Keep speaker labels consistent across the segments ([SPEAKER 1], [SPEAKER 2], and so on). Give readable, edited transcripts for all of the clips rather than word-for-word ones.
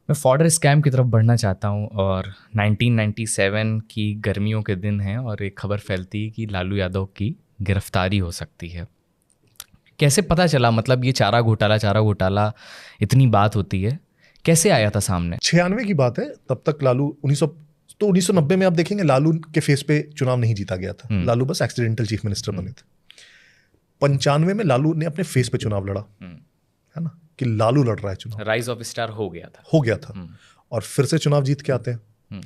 [SPEAKER 1] मैं fodder scam की तरफ बढ़ना चाहता हूँ और 1997 की गर्मियों के दिन हैं और एक खबर फैलती है कि लालू यादव की गिरफ्तारी हो सकती है। कैसे पता चला, मतलब ये चारा घोटाला इतनी बात होती है, कैसे आया था सामने?
[SPEAKER 2] 96 की बात है, तब तक लालू 1990 में आप देखेंगे लालू के फेस पे चुनाव नहीं जीता गया था। लालू बस एक्सीडेंटल चीफ मिनिस्टर बने थे। 95 में लालू ने अपने फेस पे चुनाव लड़ा, है ना, कि लालू लड़ रहा है चुनाव।
[SPEAKER 1] राइज ऑफ स्टार हो गया था
[SPEAKER 2] और फिर से चुनाव जीत के आते हैं।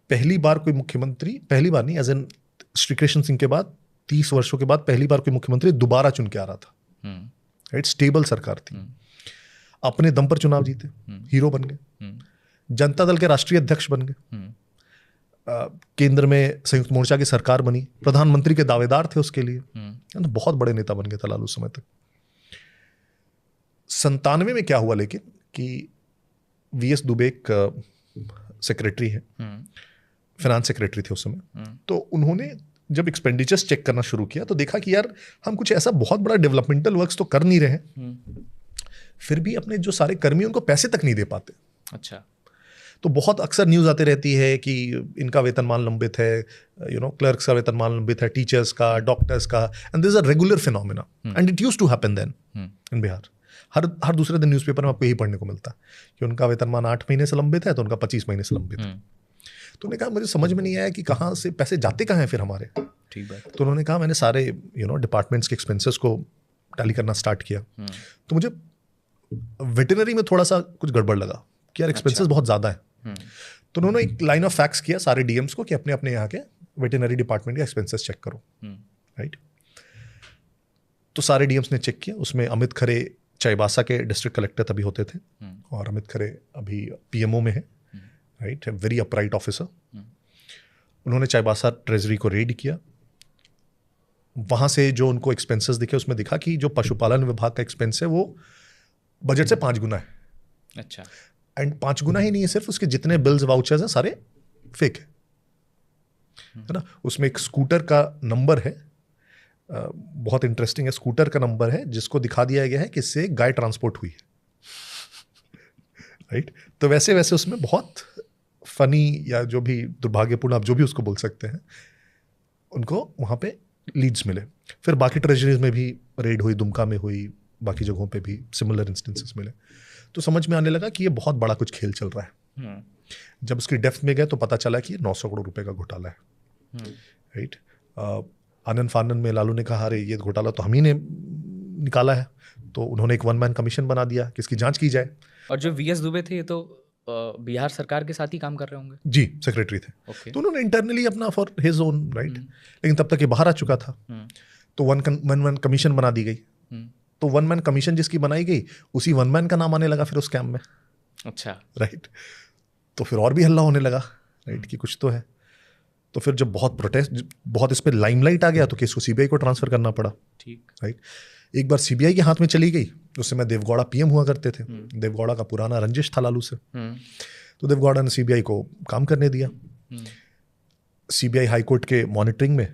[SPEAKER 2] पहली बार कोई मुख्यमंत्री, पहली बार नहीं, एज एन श्री कृष्ण सिंह के बाद 30 वर्षों के बाद पहली बार कोई मुख्यमंत्री दोबारा चुन के आ रहा था। राइट, स्टेबल सरकार थी, अपने दम पर चुनाव जीते, हीरो बन गए, जनता दल के राष्ट्रीय अध्यक्ष बन गए, केंद्र में संयुक्त मोर्चा की सरकार बनी, प्रधानमंत्री के दावेदार थे उसके लिए, तो बहुत बड़े नेता बन गए थे लालू समय तक। 97 में क्या हुआ लेकिन कि वीएस दुबे एक सेक्रेटरी है, फाइनेंस सेक्रेटरी थे उस समय, तो उन्होंने जब एक्सपेंडिचर्स चेक करना शुरू किया तो देखा कि यार हम कुछ ऐसा बहुत बड़ा डेवलपमेंटल वर्क्स तो कर नहीं रहे, फिर भी अपने जो सारे कर्मी उनको पैसे तक नहीं दे पाते।
[SPEAKER 1] अच्छा।
[SPEAKER 2] तो बहुत अक्सर न्यूज़ आती रहती है कि इनका वेतनमान लंबित है, क्लर्क्स का वेतनमान लंबित है, टीचर्स का, डॉक्टर्स का, and this is a regular phenomena and it used to happen then in Bihar. हर दूसरे दिन न्यूज़पेपर में आपको यही पढ़ने को मिलता कि उनका वेतनमान 8 महीने से लंबित है तो उनका 25 महीने से लंबित है। तो उन्होंने कहा मुझे समझ में नहीं आया कि कहाँ से पैसे जाते कहाँ हैं फिर हमारे।
[SPEAKER 1] ठीक बात।
[SPEAKER 2] तो उन्होंने कहा मैंने सारे डिपार्टमेंट्स के एक्सपेंसेस को टैली करना स्टार्ट किया, तो मुझे वेटरनरी में थोड़ा सा कुछ गड़बड़ लगा कि यार एक्सपेंसेस बहुत ज़्यादा है। तो उन्होंने एक लाइन ऑफ फैक्स किया सारे डीएम्स को कि अपने अपने यहाँ के वेटरनरी डिपार्टमेंट के एक्सपेंसेस चेक करो। राइट, तो सारे डीएम्स ने चेक किया, उसमें अमित खरे चाईबासा के डिस्ट्रिक्ट कलेक्टर तभी होते थे, और अमित खरे अभी पीएमओ में है। Right, very upright officer. उन्होंने चाईबासा ट्रेजरी को रेड किया, वहाँ से जो उनको एक्सपेंसेस दिखे उसमें दिखा कि जो पशुपालन विभाग का एक्सपेंस है वो बजट से 5 गुना है।
[SPEAKER 1] अच्छा।
[SPEAKER 2] एंड 5 गुना ही नहीं है, सिर्फ उसके जितने बिल्स वाउचर्स हैं सारे फेक है ना। उसमें एक स्कूटर का नंबर है, बहुत इंटरेस्टिंग है, स्कूटर का नंबर है जिसको दिखा दिया गया है कि इससे गाय ट्रांसपोर्ट हुई है। राइट, तो वैसे वैसे उसमें बहुत फनी या जो भी दुर्भाग्यपूर्ण आप जो भी उसको बोल सकते हैं, उनको वहाँ पे लीड्स मिले। फिर बाकी ट्रेजरीज में भी रेड हुई, दुमका में हुई, बाकी जगहों पे भी सिमिलर इंस्टेंसेस मिले। तो समझ में आने लगा कि ये बहुत बड़ा कुछ खेल चल रहा है। जब उसकी डेप्थ में गए तो पता चला कि ये 900 करोड़ रुपए का घोटाला है। राइट, आनंद फानन में लालू ने कहा अरे ये घोटाला तो हम ही ने निकाला है, तो उन्होंने एक 1 मैन कमीशन बना दिया कि इसकी जांच की जाए।
[SPEAKER 1] और जो वीएस दुबे थे ये तो बिहार सरकार के साथ ही काम कर रहे होंगे।
[SPEAKER 2] जी, सेक्रेटरी थे। तो उन्होंने इंटरनली अपना फॉर हिज ओन राइट, लेकिन तब तक ये बाहर आ चुका था। तो 1 मैन कमीशन बना दी गई। तो 1 मैन कमीशन जिसकी बनाई गई उसी 1 मैन का नाम आने लगा फिर उस कैम्प में।
[SPEAKER 1] अच्छा।
[SPEAKER 2] राइट, तो फिर और भी हल्ला होने लगा राइट कि कुछ तो है। तो फिर जब बहुत प्रोटेस्ट, बहुत इस पर लाइमलाइट आ गया तो केस को सीबीआई को ट्रांसफर करना पड़ा।
[SPEAKER 1] ठीक।
[SPEAKER 2] राइट, एक बार सीबीआई के हाथ में चली गई, उस समय देवगौड़ा पीएम हुआ करते थे। देवगौड़ा का पुराना रंजिश था लालू से, तो देवगौड़ा ने सीबीआई को काम करने दिया। सीबीआई हाईकोर्ट के मॉनिटरिंग में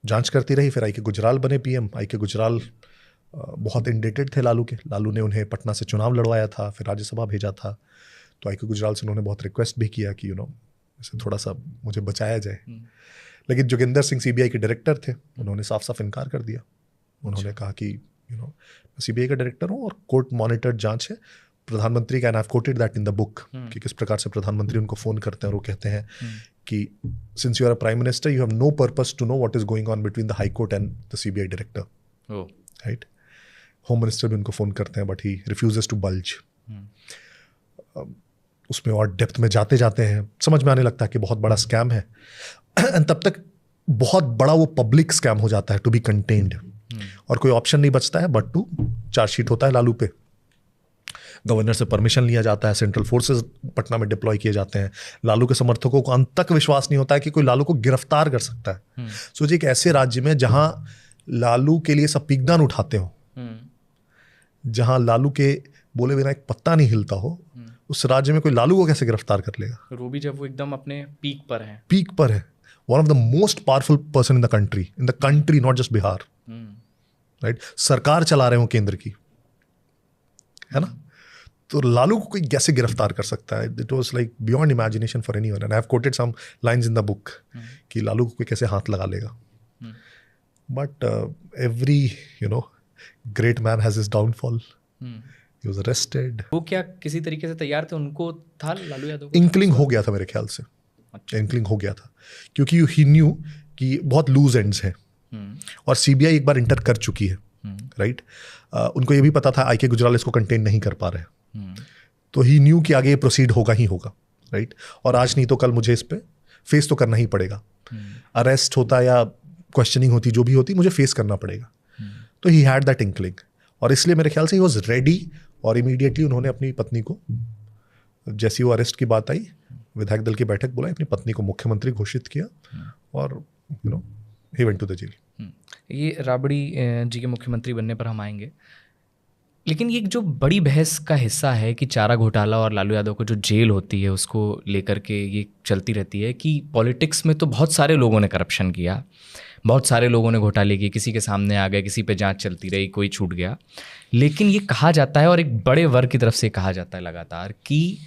[SPEAKER 2] जांच करती रही। फिर आई के गुजराल बने पीएम। आई के गुजराल बहुत इंडेटेड थे लालू के। लालू ने उन्हें पटना से चुनाव लड़वाया था, फिर राज्यसभा भेजा था। तो आई के गुजराल से उन्होंने बहुत रिक्वेस्ट भी किया कि इसे थोड़ा सा मुझे बचाया जाए। लेकिन जोगिंदर सिंह सीबीआई के डायरेक्टर थे, उन्होंने साफ साफ इनकार कर दिया। उन्होंने कहा कि सीबीआई का डायरेक्टर हूँ और कोर्ट मॉनिटर्ड जांच है। प्रधानमंत्री का, and I have coated that in the book, कि किस प्रकार से प्रधानमंत्री उनको फ़ोन करते हैं और वो कहते हैं कि since you are a prime minister you have no purpose to know what is going on between the high court and the CBI director. Right, home minister भी उनको फ़ोन करते हैं but he refuses to bulge. उसमें और depth में जाते जाते हैं समझ में आने लगता है कि बहुत बड़ा स्कैम है। एंड तब तक बहुत बड़ा वो पब्लिक स्कैम हो जाता है टू बी कंटेन्ड, और कोई ऑप्शन नहीं बचता है बट टू चार्जशीट होता है लालू पे। गवर्नर से परमिशन लिया जाता है, सेंट्रल फोर्सेस पटना में डिप्लॉय किए जाते हैं। लालू के समर्थकों को अंत तक विश्वास नहीं होता है कि कोई लालू को गिरफ्तार कर सकता है। सोचिए एक ऐसे राज्य में जहां लालू के लिए सब पीकदान उठाते हो, जहां लालू के बोले बिना एक पत्ता नहीं हिलता हो, उस राज्य में कोई लालू को कैसे गिरफ्तार कर लेगा?
[SPEAKER 1] वो भी जब वो एकदम अपने पीक पर है।
[SPEAKER 2] पीक पर है, one of the most powerful person in the country, not just Bihar. Right, सरकार चला रहे हो केंद्र की, है ना। तो लालू को कोई कैसे गिरफ्तार कर सकता है? It was like beyond imagination for anyone, and I have quoted some lines in the book कि लालू को कोई कैसे हाथ लगा लेगा. But every great man has his downfall. He was arrested.
[SPEAKER 1] वो क्या किसी तरीके से तैयार थे? उनको था लालू यादव को
[SPEAKER 2] इंक्लिंग हो गया था मेरे ख्याल से. इंक्लिंग हो गया था क्योंकि ही न्यू कि बहुत लूज एंड्स हैं और सीबीआई एक बार इंटर कर चुकी है, राइट. उनको ये भी पता था आई.के. गुजराल इसको कंटेन नहीं कर पा रहे, तो ही न्यू कि आगे ये प्रोसीड होगा ही होगा, राइट. और आज नहीं तो कल मुझे इस पे फेस तो करना ही पड़ेगा. अरेस्ट होता या क्वेश्चनिंग होती, जो भी होती, मुझे फेस करना पड़ेगा. तो ही हैड दैट इंक्लिंग, और इसलिए मेरे ख्याल से ही वॉज रेडी. और इमीडिएटली उन्होंने अपनी पत्नी को, जैसी वो अरेस्ट की बात आई, विधायक दल की बैठक बुलाई, अपनी पत्नी को मुख्यमंत्री घोषित किया और he went to the jail.
[SPEAKER 1] ये राबड़ी जी के मुख्यमंत्री बनने पर हम आएंगे, लेकिन ये जो बड़ी बहस का हिस्सा है कि चारा घोटाला और लालू यादव को जो जेल होती है उसको लेकर के ये चलती रहती है कि पॉलिटिक्स में तो बहुत सारे लोगों ने करप्शन किया, बहुत सारे लोगों ने घोटाले किए, किसी के सामने आ गए, किसी पे जांच चलती रही, कोई छूट गया. लेकिन ये कहा जाता है और एक बड़े वर्ग की तरफ से कहा जाता है लगातार कि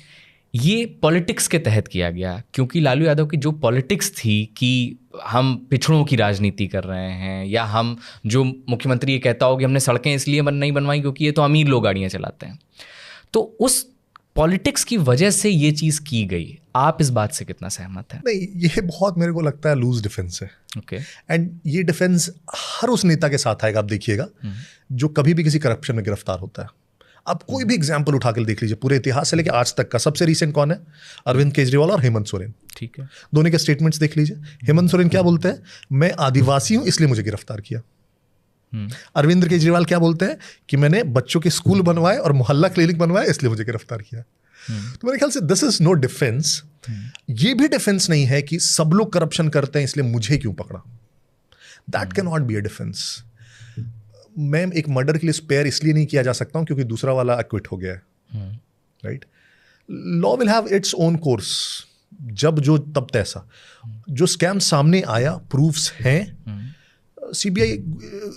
[SPEAKER 1] ये पॉलिटिक्स के तहत किया गया, क्योंकि लालू यादव की जो पॉलिटिक्स थी कि हम पिछड़ों की राजनीति कर रहे हैं, या हम जो मुख्यमंत्री ये कहता हो कि हमने सड़कें इसलिए नहीं बनवाई क्योंकि ये तो अमीर लोग गाड़ियाँ चलाते हैं, तो उस पॉलिटिक्स की वजह से ये चीज़ की गई. आप इस बात से कितना सहमत हैं?
[SPEAKER 2] नहीं, ये बहुत मेरे को लगता है लूज डिफेंस है.
[SPEAKER 1] ओके.
[SPEAKER 2] एंड ये डिफेंस हर उस नेता के साथ आएगा, आप देखिएगा, जो कभी भी किसी करप्शन में गिरफ्तार होता है. आप कोई भी एग्जाम्पल उठा के देख लीजिए, पूरे इतिहास से लेकर आज तक का. सबसे रिसेंट कौन है? अरविंद केजरीवाल और हेमंत सोरेन.
[SPEAKER 1] ठीक है.
[SPEAKER 2] दोनों के स्टेटमेंट्स देख लीजिए. हेमंत सोरेन क्या बोलते हैं? मैं आदिवासी हूं इसलिए मुझे गिरफ्तार किया. अरविंद केजरीवाल क्या बोलते हैं? कि मैंने बच्चों के स्कूल बनवाए और मोहल्ला क्लिनिक बनवाए इसलिए मुझे गिरफ्तार किया. तो मेरे ख्याल से दिस इज नो डिफेंस. ये भी डिफेंस नहीं है कि सब लोग करप्शन करते हैं इसलिए मुझे क्यों पकड़ा. That can not be a defence. मैं एक मर्डर के लिए स्पेयर इसलिए नहीं किया जा सकता हूं क्योंकि दूसरा वाला एक्विट हो गया है, right. Law will have its own course. जब जो तब तैसा. जो स्कैम सामने आया, प्रूफ्स हैं, CBI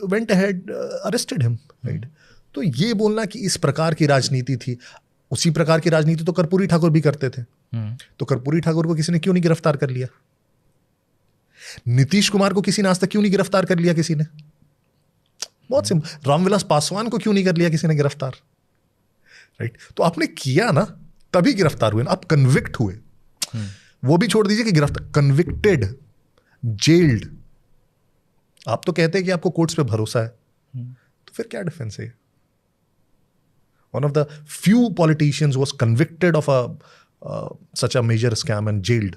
[SPEAKER 2] went ahead, arrested him, right. तो ये बोलना कि इस प्रकार की राजनीति थी, उसी प्रकार की राजनीति तो कर्पूरी ठाकुर भी करते थे. तो कर्पूरी ठाकुर को किसी ने क्यों नहीं गिरफ्तार कर लिया? नीतीश कुमार को किसी ने आज तक क्यों नहीं गिरफ्तार कर लिया? किसी ने बहुत सिंपल. रामविलास पासवान को क्यों नहीं कर लिया किसी ने गिरफ्तार? राइट. तो आपने किया ना, तभी गिरफ्तार हुए ना. आप कन्विक्ट हुए. वो भी छोड़ दीजिए कि गिरफ्तार, कन्विक्टेड, जेल्ड. आप तो कहते हैं कि आपको कोर्ट्स पे भरोसा है, तो फिर क्या डिफेंस है? One of the few politicians was convicted of such a major scam and jailed.